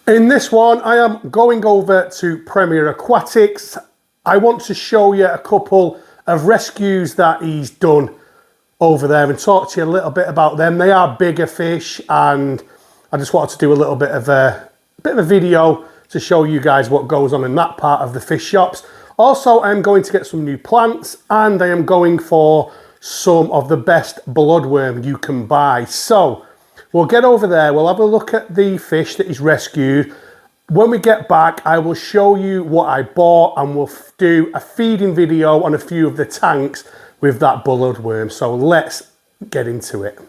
In this one, I am going over to Premier Aquatics. I want to show you a couple of rescues that he's done over there and talk to you a little bit about them. They are bigger fish, and I just wanted to do a little bit of a video to show you guys what goes on in that part of the fish shops. Also, I'm going to get some new plants, and I am going for some of the best bloodworm you can buy. So we'll get over there, we'll have a look at the fish that he's rescued. When we get back, I will show you what I bought, and we'll do a feeding video on a few of the tanks with that bloodworm. So let's get into it.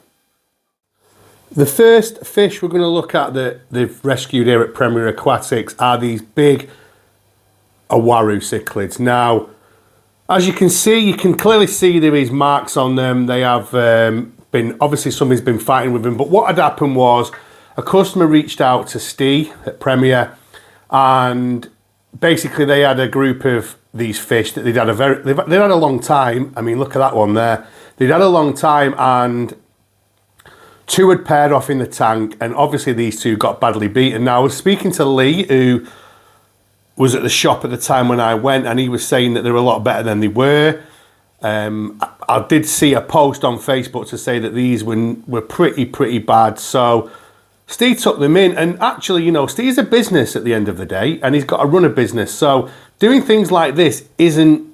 The first fish we're going to look at that they've rescued here at Premier Aquatics are these big uaru cichlids. Now, as you can see, you can clearly see there is marks on them. They have been, obviously somebody's been fighting with them, but what had happened was a customer reached out to Steve at Premier, and basically they had a group of these fish that they'd had a long time. I mean, look at that one there. They'd had a long time, and two had paired off in the tank, and obviously these two got badly beaten. Now, I was speaking to Lee, who was at the shop at the time when I went, and he was saying that they were a lot better than they were. I did see a post on Facebook to say that these were pretty bad. So Steve took them in, and actually, you know, Steve's a business at the end of the day, and he's got to run a business. So doing things like this isn't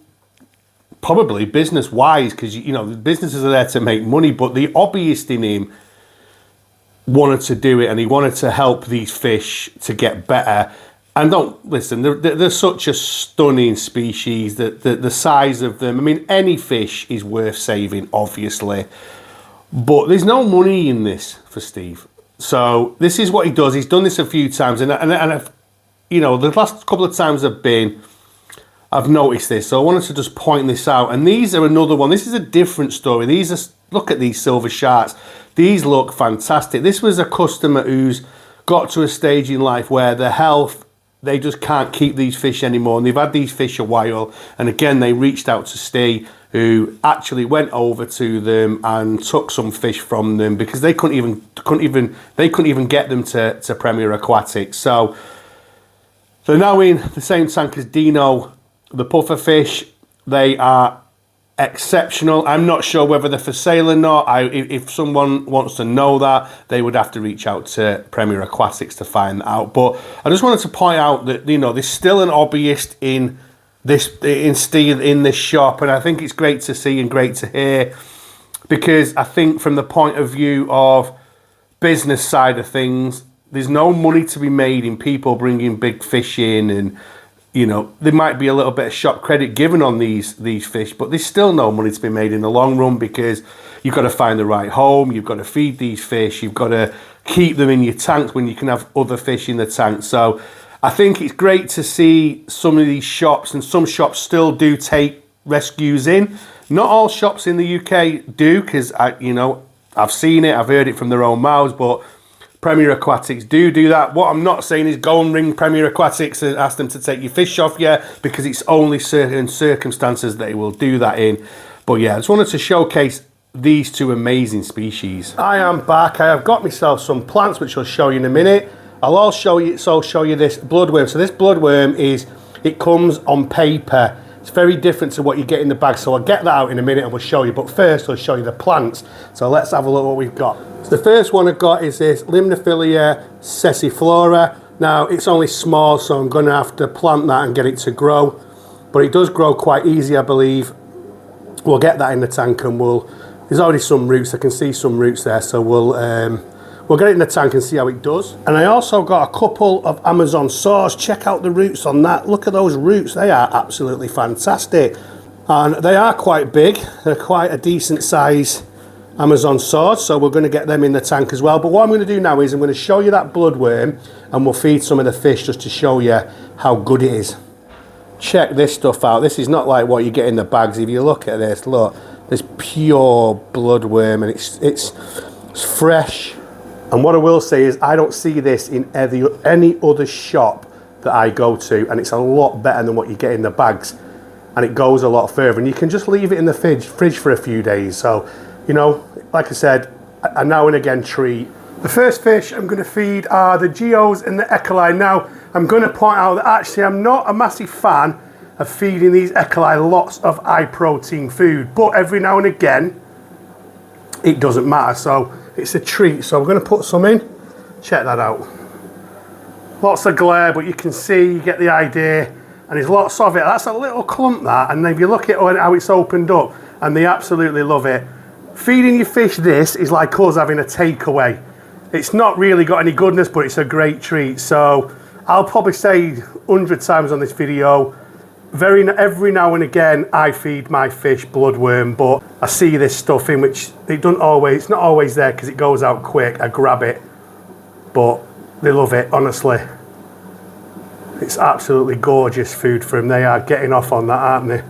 probably business wise, because, you know, businesses are there to make money, but the hobbyist in him wanted to do it, and he wanted to help these fish to get better. And don't listen, they're such a stunning species that the size of them, I mean, any fish is worth saving, obviously, but there's no money in this for Steve. So this is what he does. He's done this a few times, and I've, you know, the last couple of times I've noticed this, so I wanted to just point this out. And these are another one. This is a different story. These are, look at these silver sharks. These look fantastic. This was a customer who's got to a stage in life where their health, they just can't keep these fish anymore, and they've had these fish a while. And again, they reached out to Steve, who actually went over to them and took some fish from them because they couldn't even get them to Premier Aquatics. So they're now in the same tank as Dino, the puffer fish. They are exceptional. I'm not sure whether they're for sale or not. If someone wants to know that, they would have to reach out to Premier Aquatics to find that out. But I just wanted to point out that, you know, there's still an hobbyist in this shop, and I think it's great to see and great to hear, because I think from the point of view of business side of things, there's no money to be made in people bringing big fish in, and, you know, there might be a little bit of shop credit given on these fish, but there's still no money to be made in the long run, because you've got to find the right home, you've got to feed these fish, you've got to keep them in your tanks when you can have other fish in the tank. So I think it's great to see some of these shops, and some shops still do take rescues in. Not all shops in the UK do, because I've seen it, I've heard it from their own mouths, but Premier Aquatics do that. What I'm not saying is go and ring Premier Aquatics and ask them to take your fish off you, because it's only certain circumstances they will do that in. But yeah, I just wanted to showcase these two amazing species. I am back. I have got myself some plants, which I'll show you in a minute. I'll also show you this bloodworm. So this bloodworm it comes on paper. It's very different to what you get in the bag. So I'll get that out in a minute and we'll show you. But first, I'll show you the plants. So let's have a look what we've got. So the first one I've got is this Limnophilia sessiflora. Now, it's only small, so I'm going to have to plant that and get it to grow. But it does grow quite easy, I believe. We'll get that in the tank, and there's already some roots. I can see some roots there, so we'll get it in the tank and see how it does. And I also got a couple of Amazon saws. Check out the roots on that. Look at those roots. They are absolutely fantastic. And they are quite big. They're quite a decent size Amazon saws. So we're going to get them in the tank as well. But what I'm going to do now is I'm going to show you that bloodworm, and we'll feed some of the fish just to show you how good it is. Check this stuff out. This is not like what you get in the bags. If you look at this, look, this pure bloodworm, and it's fresh. And what I will say is I don't see this in any other shop that I go to, and it's a lot better than what you get in the bags, and it goes a lot further, and you can just leave it in the fridge for a few days. So, you know, like I said, I now and again treat The first fish I'm going to feed are the geos and the ecoli. Now, I'm going to point out that actually I'm not a massive fan of feeding these ecoli lots of high protein food, but every now and again it doesn't matter, so it's a treat. So we're going to put some in. Check that out. Lots of glare, but you can see, you get the idea, and there's lots of it. That's a little clump, that, and if you look at how it's opened up, and they absolutely love it. Feeding your fish this is like us having a takeaway. It's not really got any goodness, but it's a great treat. So I'll probably say 100 times on this video, every now and again I feed my fish bloodworm, but I see this stuff in which it's not always there because it goes out quick. I grab it, but they love it, honestly. It's absolutely gorgeous food for them. They are getting off on that, aren't they?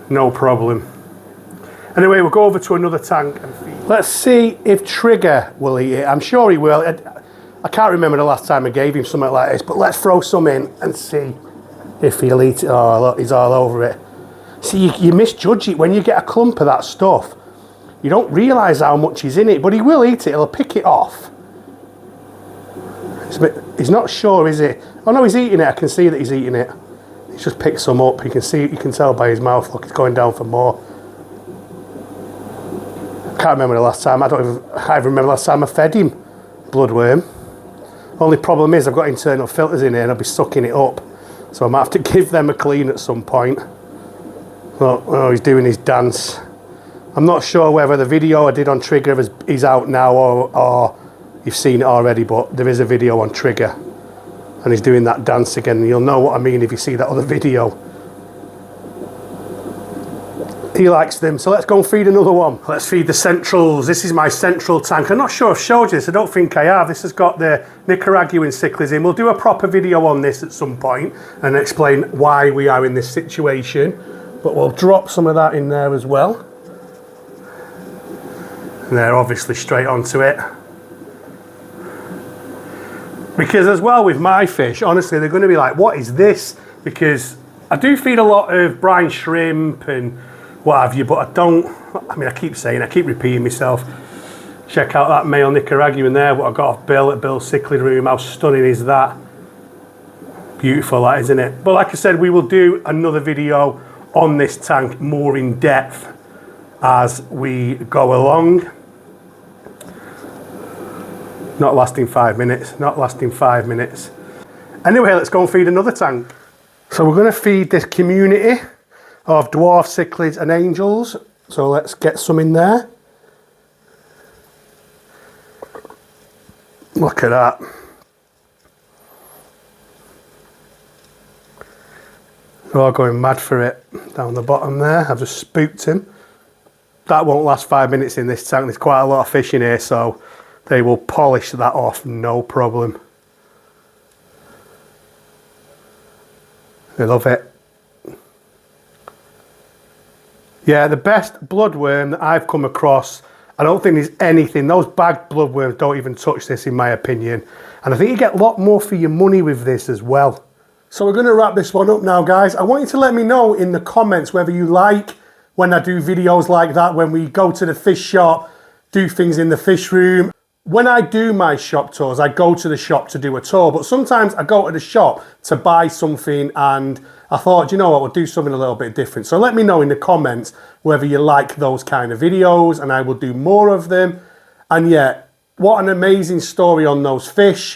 No problem. Anyway, we'll go over to another tank and feed. Let's see if Trigger will eat it. I'm sure he will. I can't remember the last time I gave him something like this, but let's throw some in and see if he'll eat it. Oh, look, he's all over it. See, you misjudge it when you get a clump of that stuff. You don't realise how much is in it, but he will eat it. He'll pick it off. He's not sure, is he? Oh no, he's eating it. I can see that he's eating it. He's just picked some up. You can tell by his mouth. Look, he's going down for more. Can't remember the last time. I can't even remember the last time I fed him bloodworm. Only problem is I've got internal filters in here and I'll be sucking it up, so I might have to give them a clean at some point. Oh, he's doing his dance. I'm not sure whether the video I did on Trigger is out now or you've seen it already, but there is a video on Trigger and he's doing that dance again, and you'll know what I mean if you see that other video. He likes them, so let's go and feed another one. Let's feed the centrals. This is my central tank. I'm not sure I've showed you this. I don't think I have. This has got the Nicaraguan cichlids in. We'll do a proper video on this at some point and explain why we are in this situation. But we'll drop some of that in there as well. And they're obviously straight onto it. Because as well with my fish, honestly, they're going to be like, what is this? Because I do feed a lot of brine shrimp and what have you, but I keep repeating myself. Check out that male Nicaraguan there, what I got off Bill at Bill's cichlid room. How stunning is that? Beautiful, that, isn't it? But like I said, we will do another video on this tank more in depth as we go along. Not lasting 5 minutes, not lasting 5 minutes. Anyway, let's go and feed another tank. So we're going to feed this community of dwarf cichlids and angels. So let's get some in there. Look at that. They're all going mad for it down the bottom there. I've just spooked him. That won't last 5 minutes in this tank. There's quite a lot of fish in here, so they will polish that off, no problem. They love it. Yeah, the best bloodworm that I've come across, I don't think there's anything. Those bagged bloodworms don't even touch this, in my opinion. And I think you get a lot more for your money with this as well. So we're going to wrap this one up now, guys. I want you to let me know in the comments whether you like when I do videos like that, when we go to the fish shop, do things in the fish room. When I do my shop tours, I go to the shop to do a tour, but sometimes I go to the shop to buy something, and I thought, you know what, we'll do something a little bit different. So let me know in the comments whether you like those kind of videos, and I will do more of them. And yeah, what an amazing story on those fish.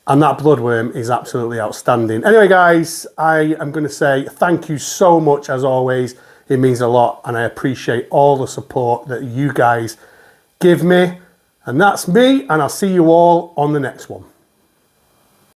And that bloodworm is absolutely outstanding. Anyway, guys, I am going to say thank you so much, as always. It means a lot, and I appreciate all the support that you guys give me. And that's me, and I'll see you all on the next one.